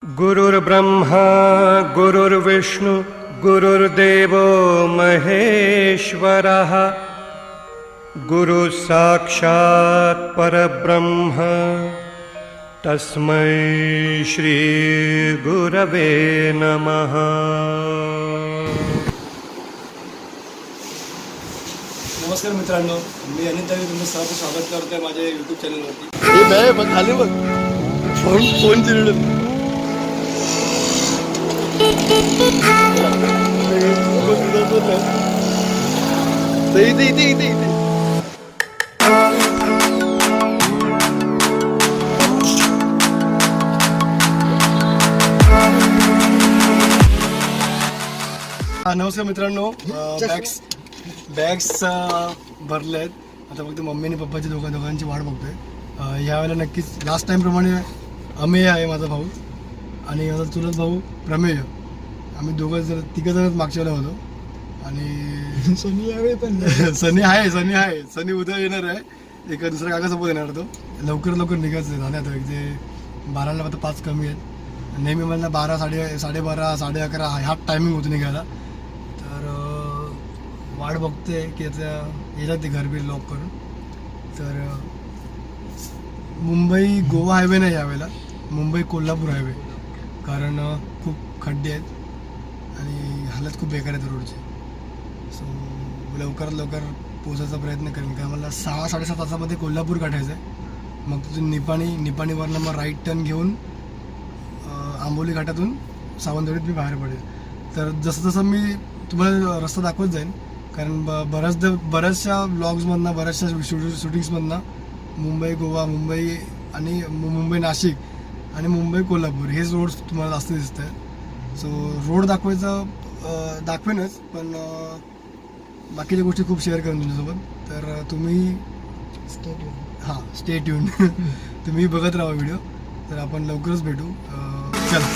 गुरुर्ब्रह्मा गुरुर्विष्णु गुरुर्देवो महेश्वरः गुरु साक्षात् परब्रह्म तस्मै श्री गुरवे नमः। नमस्कार मित्रांनो, मी अनिल तुमचं सर्व स्वागत करतोय माझ्या यूट्यूब चॅनलवरती। खाली बघ फोन चिरडत इथे नमस्कार मित्रांनो, बॅग्स भरले आहेत आता फक्त मम्मी आणि पप्पाची दोघांची वाट बघतोय। यावेळेला नक्कीच लास्ट टाइम प्रमाणे अमेय आहे माझा भाऊ आणि माझा चुलत भाऊ प्रमेय, आम्ही तिघं जणच मागच्या वेळेला होतो। आणि सनी यावेळी पण सनी आहे सनी उद्या येणार आहे, एका दुसऱ्या काकासोबत येणार तो। लवकर निघायचं झालं आता, जे 12ला आता 5 कमी आहेत, नेहमी मला 12 साडेबारा 11:30 ह्या टायमिंग होतो निघायला। तर वाट बघते की आता येतात ते घर बी लॉक करून। तर मुंबई गोवा हायवे नाही यावेळेला, मुंबई कोल्हापूर हायवे, कारण खूप खड्डे आहेत आणि हालत खूप बेकार आहेत रोडची। सो लवकरात लवकर पोहोचायचा प्रयत्न करेन, कारण मला 6-7.5 तासामध्ये कोल्हापूर गाठायचं आहे। मग तिथून निपाणीवरनं मग राईट टर्न घेऊन आंबोली घाटातून सावंतवाडीत मी बाहेर पडेल। तर जसं मी तुम्हाला रस्ता दाखवत जाईन, कारण बऱ्याचशा ब्लॉग्समधनं बऱ्याचशा शूटिंग्समधनं मुंबई गोवा, मुंबई आणि मुंबई नाशिक आणि मुंबई कोल्हापूर हेच रोड्स तुम्हाला जास्त दिसत आहेत। सो रोड दाखवेनच, पण बाकीच्या गोष्टी खूप शेअर करेन तुमच्यासोबत। तर तुम्ही स्टे ट्यून तुम्ही बघत राहा व्हिडिओ। तर आपण लवकरच भेटू, चला।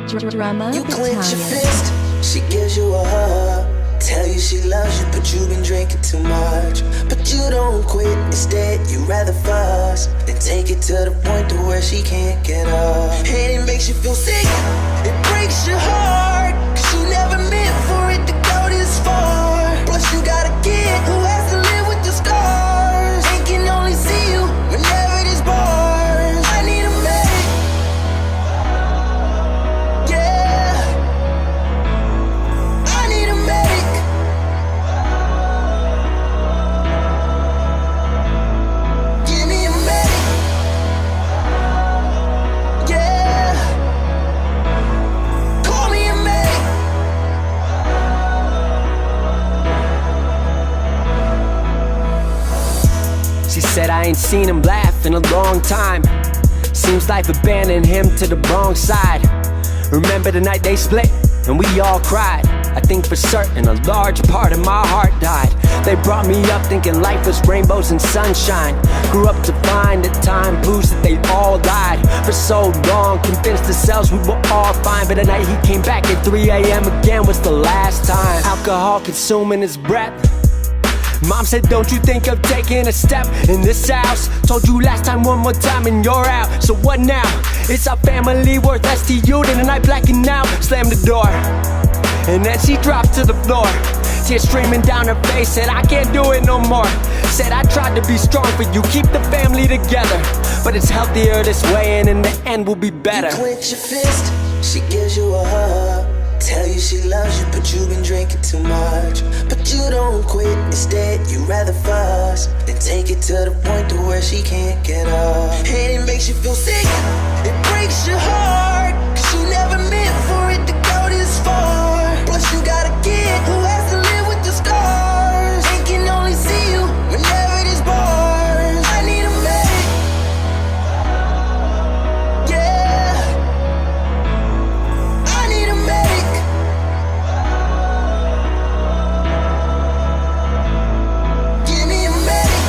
Drama You clench your Battalion. fist, she gives you a hug. Tell you she loves you, but you've been drinking too much. But you don't quit, instead you rather fuss and take it to the point to where she can't get up. And it makes you feel sick, it breaks your heart, 'cause you never meant for it to go this far. Plus you got a kid who has to live with the scars and can only see you whenever there's bars. I need a medic, yeah, I need a medic. Give me a medic, yeah, call me a medic. She said I ain't seen him laugh in a long time. Seems life abandoned him to the wrong side. Remember the night they split and we all cried. I think for certain a large part of my heart died. They brought me up thinking life was rainbows and sunshine. Grew up to find that time proves that they all lied. For so long, convinced ourselves we were all fine. But the night he came back at 3 a.m. again was the last time. Alcohol consuming his breath. Mom said, don't you think of taking a step in this house? Told you last time one more time and you're out. So what now? Is our family worth less to you than a night blacking out? Slammed the door and then she dropped to the floor. Tears streaming down her face, said I can't do it no more. Said I tried to be strong for you, keep the family together, but it's healthier this way and in the end we'll be better. You clench your fist, she gives you a hug. Tell you she loves you, but you've been drinking too much. But you don't quit, instead you rather fuss and take it to the point to where she can't get up. And it makes you feel sick, it breaks your heart, 'cause you never meant for it to go this far. Plus you got a kid who has to live with the scars and can only see you whenever there's bars. I need a medic, yeah, I need a medic. Give me a medic,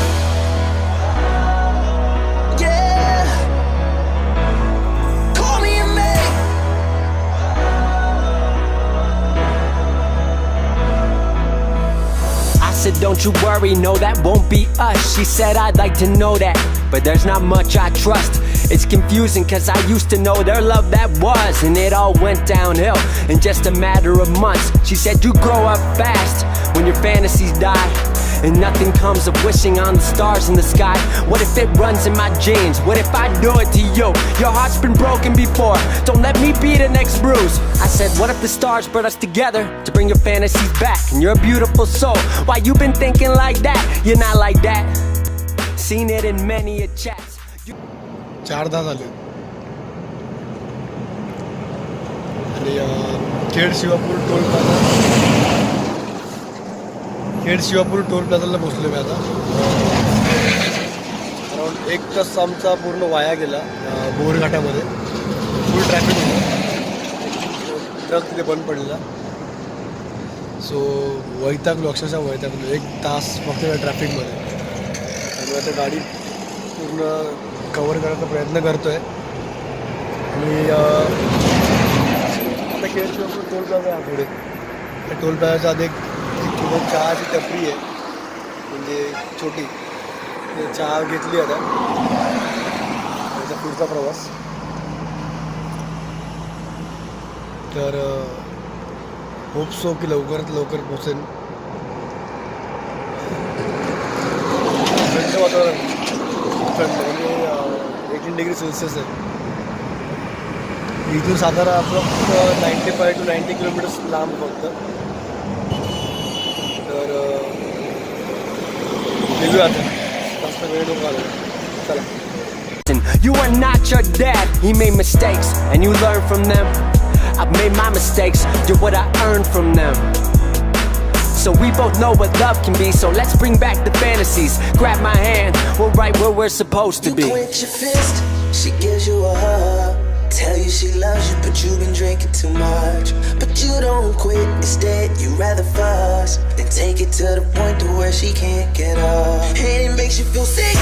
yeah, call me a medic. I said, don't you worry, no, that won't be us. She said, I'd like to know that, but there's not much I trust. It's confusing, cause I used to know their love that was, and it all went downhill in just a matter of months. She said, you grow up fast when your fantasies die, and nothing comes of wishing on the stars in the sky. What if it runs in my genes? What if I do it to you? Your heart's been broken before, don't let me be the next bruise. I said, what if the stars brought us together to bring your fantasies back? And you're a beautiful soul, why you been thinking like that? You're not like that. Seen it in many a chats. 4-10 झाले आणि खेड Shivapur toll प्लाझाला पोचलो मी आता. Around 1 तास आमचा पूर्ण via गेला बोरघाटामध्ये. Full traffic होतं, truck तिथे बंद पडलेला. सो वैतागलो, अक्षरशः वैतागलो. 1 तास फक्त त्या ट्रॅफिकमध्ये. आणि आता गाडी पूर्ण कवर करायचा प्रयत्न करतो आहे. आणि आता खेड शिवापूर टोल प्लाझा आहे पुढे. त्या टोल प्लाझाच्या आधी एक छोटी चहाची टपरी आहे, म्हणजे छोटी. चहा घेतली आता. त्याचा पुढचा प्रवास. तर होप सो की लवकरात लवकर पोचेन. थंड वातावरण, थंड म्हणजे 18 डिग्री सेल्सिअस आहे. इथून साधारण अप्रॉक्स 95 to 90 किलोमीटर्स लांब फक्त. तर निघूया आता, जास्त वेळ नको आला. चला. You are not your dad, he made mistakes and you learn from them. I've made my mistakes, you're what I earned from them. So we both know what love can be, so let's bring back the fantasies. Grab my hand, we're right where we're supposed to be. You clench your fist, she gives you a hug. Tell you she loves you, but you've been drinking too much. But you don't quit, instead you rather fuss and take it to the point to where she can't get up. And it makes you feel sick,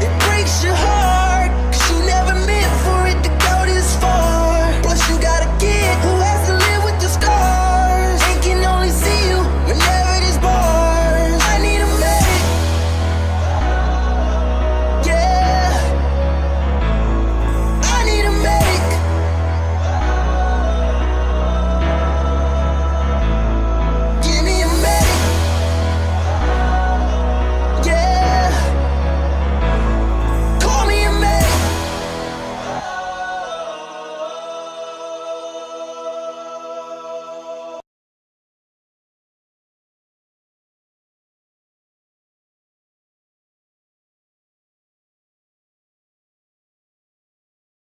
it breaks your heart,